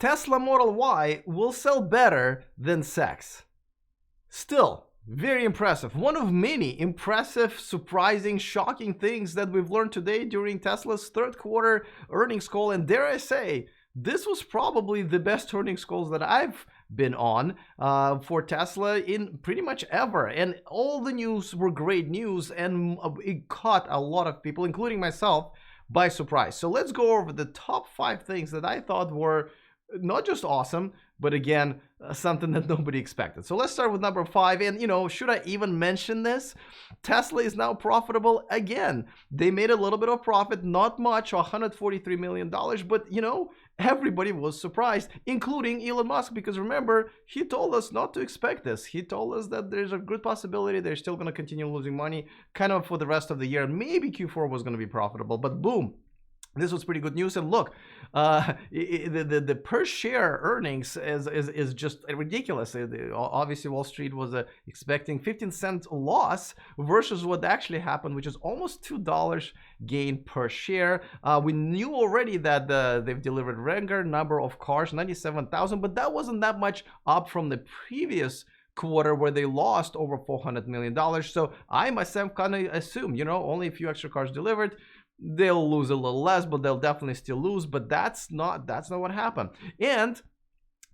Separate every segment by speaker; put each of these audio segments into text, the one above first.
Speaker 1: Tesla Model Y will sell better than sex. Still, very impressive. One of many impressive, surprising, shocking things that we've learned today during Tesla's third quarter earnings call. And dare I say, this was probably the best earnings calls that I've been on for Tesla in pretty much ever. And all the news were great news, and it caught a lot of people, including myself, by surprise. So let's go over the top 5 things that I thought were not just awesome, but again, something that nobody expected. So let's start with number 5. And, you know, should I even mention this? Tesla is now profitable again. They made a little bit of profit, not much, $143 million, but, you know, everybody was surprised, including Elon Musk, because remember, he told us not to expect this. He told us that there's a good possibility they're still going to continue losing money kind of for the rest of the year. Maybe Q4 was going to be profitable, but boom. This was pretty good news. And look, the per share earnings is just ridiculous. Obviously, Wall Street was expecting 15-cent loss versus what actually happened, which is almost $2 gain per share. We knew already that they've delivered record number of cars, 97,000, but that wasn't that much up from the previous quarter where they lost over $400 million. So I myself kind of assume, you know, only a few extra cars delivered. They'll lose a little less, but they'll definitely still lose. But that's not what happened. And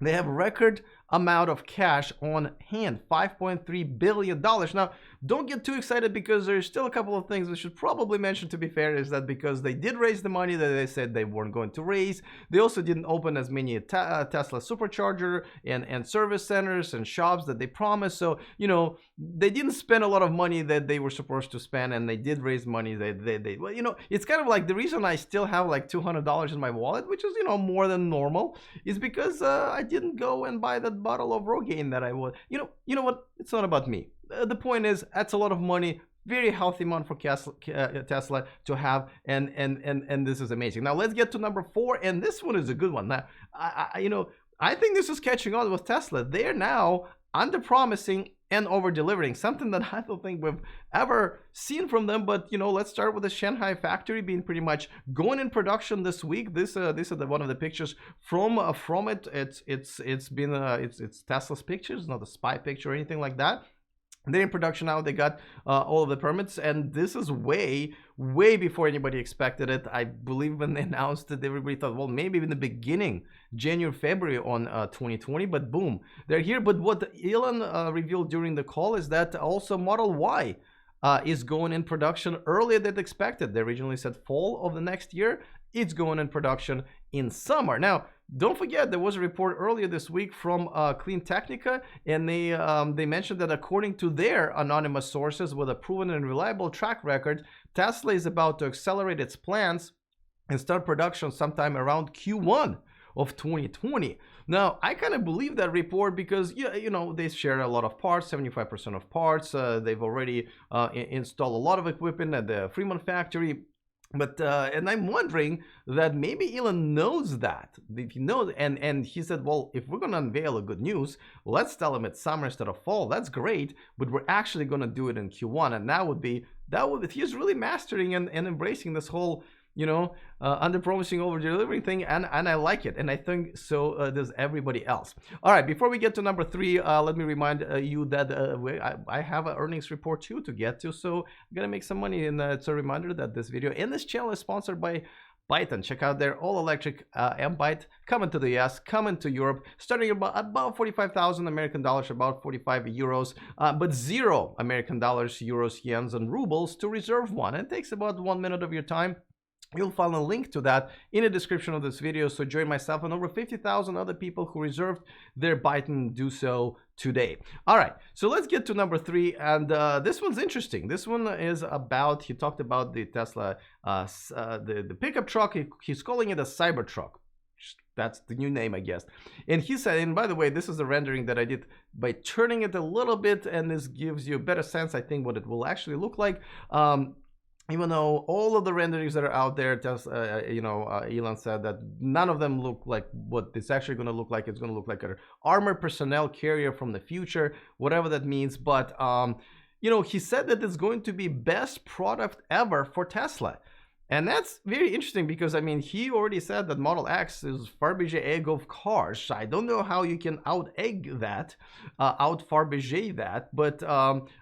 Speaker 1: they have record amount of cash on hand, $5.3 billion. Now, don't get too excited, because there's still a couple of things we should probably mention. To be fair, is that because they did raise the money that they said they weren't going to raise, they also didn't open as many Tesla supercharger and service centers and shops that they promised. So, you know, they didn't spend a lot of money that they were supposed to spend, and they did raise money. Well, you know, it's kind of like the reason I still have like $200 in my wallet, which is, you know, more than normal, is because I didn't go and buy that bottle of Rogaine that I would. You know what? It's not about me. The point is, that's a lot of money, very healthy amount for Tesla to have, and this is amazing. Now let's get to number 4, and this one is a good one. Now, I think this is catching on with Tesla. They're now under-promising and over-delivering, something that I don't think we've ever seen from them. But, you know, let's start with the Shanghai factory being pretty much going in production this week. This is one of the pictures from it. It's Tesla's pictures, not a spy picture or anything like that. They're in production now. They got all of the permits, and this is way before anybody expected it. I believe when they announced it, everybody thought, well, maybe in the beginning, January, February on 2020, but boom, they're here. But what Elon revealed during the call is that also Model Y is going in production earlier than expected. They originally said fall of the next year. It's going in production in summer. Now, don't forget, there was a report earlier this week from Clean Technica, and they mentioned that according to their anonymous sources with a proven and reliable track record, Tesla is about to accelerate its plans and start production sometime around Q1 of 2020. Now, I kind of believe that report because, you know, they share a lot of parts, 75% of parts. They've already installed a lot of equipment at the Fremont factory. But and I'm wondering that maybe Elon knows that. If he knows, and he said, well, if we're gonna unveil a good news, let's tell him it's summer instead of fall. That's great, but we're actually gonna do it in Q1, and that would he's really mastering and embracing this whole, you know, under promising, over delivering thing, and I like it, and I think so does everybody else. All right, before we get to number 3, let me remind you that I have an earnings report too to get to, so I'm gonna make some money, and it's a reminder that this video and this channel is sponsored by Byton. Check out their all-electric M-Byte coming to the US, coming to Europe, starting about 45,000 American dollars, about 45 euros, but 0 American dollars, euros, yens, and rubles to reserve one. It takes about 1 minute of your time. You'll find a link to that in the description of this video. So join myself and over 50,000 other people who reserved their Byton, do so today. All right, so let's get to number 3, and this one's interesting. This one is about, he talked about the Tesla, the pickup truck. He's calling it a Cybertruck. That's the new name, I guess. And he said, and by the way, this is the rendering that I did by turning it a little bit, and this gives you a better sense, I think, what it will actually look like. Even though all of the renderings that are out there, Elon said that none of them look like what it's actually going to look like. It's going to look like an armored personnel carrier from the future, whatever that means. But, you know, he said that it's going to be best product ever for Tesla. And that's very interesting because, I mean, he already said that Model X is Fabergé egg of cars. I don't know how you can out-egg that, out-Fabergé that, but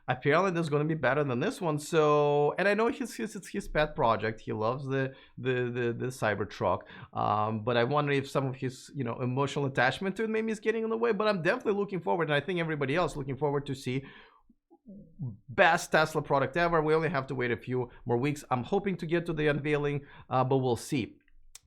Speaker 1: apparently there's going to be better than this one. So, and I know it's his pet project. He loves the Cybertruck, but I wonder if some of his, you know, emotional attachment to it maybe is getting in the way. But I'm definitely looking forward, and I think everybody else looking forward to see best Tesla product ever. We only have to wait a few more weeks. I'm hoping to get to the unveiling, but we'll see.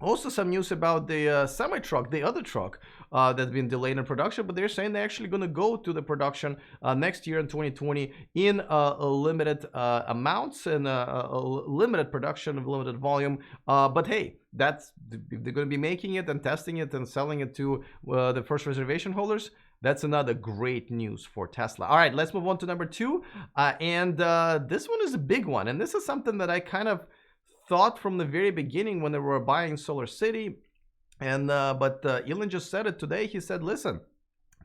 Speaker 1: Also, some news about the semi-truck, the other truck that's been delayed in production, but they're saying they're actually going to go to the production next year in 2020 in limited amounts and a limited production of limited volume. But hey, that's, they're going to be making it and testing it and selling it to the first reservation holders. That's another great news for Tesla. All right, let's move on to number 2. This one is a big one. And this is something that I kind of thought from the very beginning when they were buying Solar City. But Elon just said it today. He said, listen,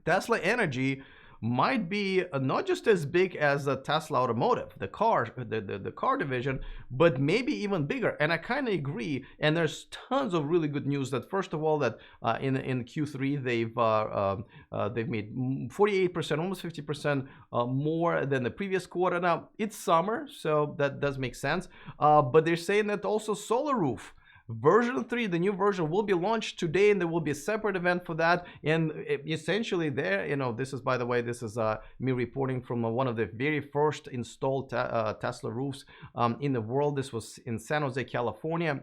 Speaker 1: Tesla Energy might be not just as big as Tesla Automotive, the car division, but maybe even bigger. And I kind of agree. And there's tons of really good news. That first of all, that in Q3 they've made 48%, almost 50% more than the previous quarter. Now it's summer, so that does make sense. But they're saying that also Solar Roof version 3, the new version, will be launched today, and there will be a separate event for that. And essentially there, you know, this is, by the way, this is me reporting from one of the very first installed Tesla roofs in the world. This was in San Jose, California.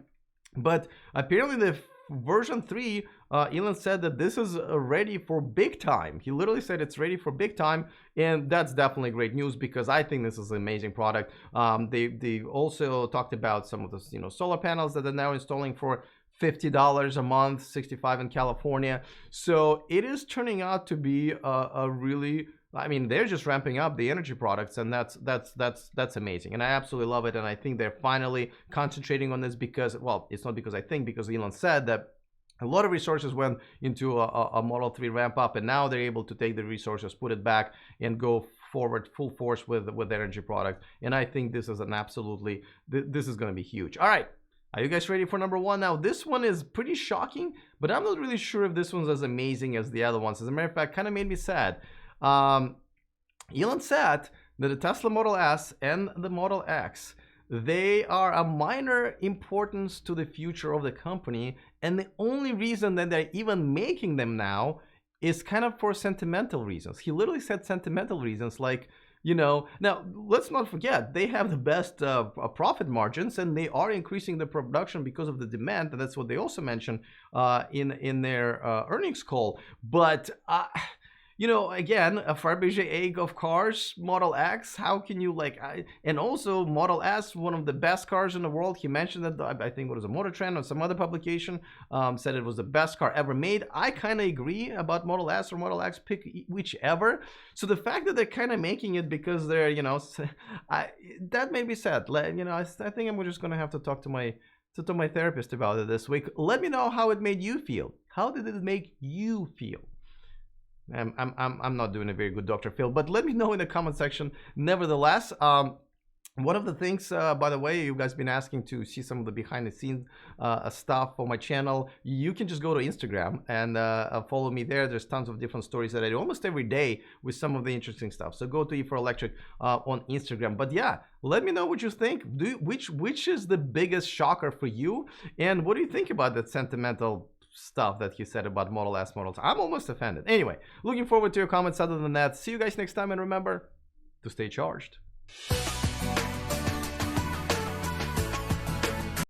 Speaker 1: But apparently the version 3, Elon said that this is ready for big time. He literally said it's ready for big time, and that's definitely great news because I think this is an amazing product. They also talked about some of the, you know, solar panels that they're now installing for $50 a month, 65 in California. So it is turning out to be a really, I mean, they're just ramping up the energy products, and that's amazing, and I absolutely love it. And I think they're finally concentrating on this because, well, it's not because I think, because Elon said that a lot of resources went into a Model 3 ramp up, and now they're able to take the resources, put it back, and go forward full force with energy products. And I think this is an absolutely, this is going to be huge. All right. Are you guys ready for number 1? Now, this one is pretty shocking, but I'm not really sure if this one's as amazing as the other ones. As a matter of fact, kind of made me sad. Elon said that the Tesla Model S and the Model X, they are a minor importance to the future of the company, and the only reason that they're even making them now is kind of for sentimental reasons. He literally said sentimental reasons, like, you know, now let's not forget they have the best profit margins, and they are increasing the production because of the demand, and that's what they also mentioned in their earnings call. But you know, again, a Fabergé egg of cars, Model X, how can you, like, and also Model S, one of the best cars in the world. He mentioned that, I think it was a Motor Trend or some other publication, said it was the best car ever made. I kind of agree about Model S or Model X, pick whichever. So the fact that they're kind of making it because they're, you know, that made me sad. You know, I think I'm just going to have to talk to my therapist about it this week. Let me know how it made you feel. How did it make you feel? I'm not doing a very good Dr. Phil, but let me know in the comment section. Nevertheless, one of the things, by the way, you guys been asking to see some of the behind the scenes stuff on my channel. You can just go to Instagram and follow me there. There's tons of different stories that I do almost every day with some of the interesting stuff. So go to E4Electric on Instagram. But yeah, let me know what you think. Which is the biggest shocker for you? And what do you think about that sentimental stuff that he said about Model S, Model T? I'm almost offended. Anyway, looking forward to your comments. Other than that, see you guys next time, and remember to stay charged.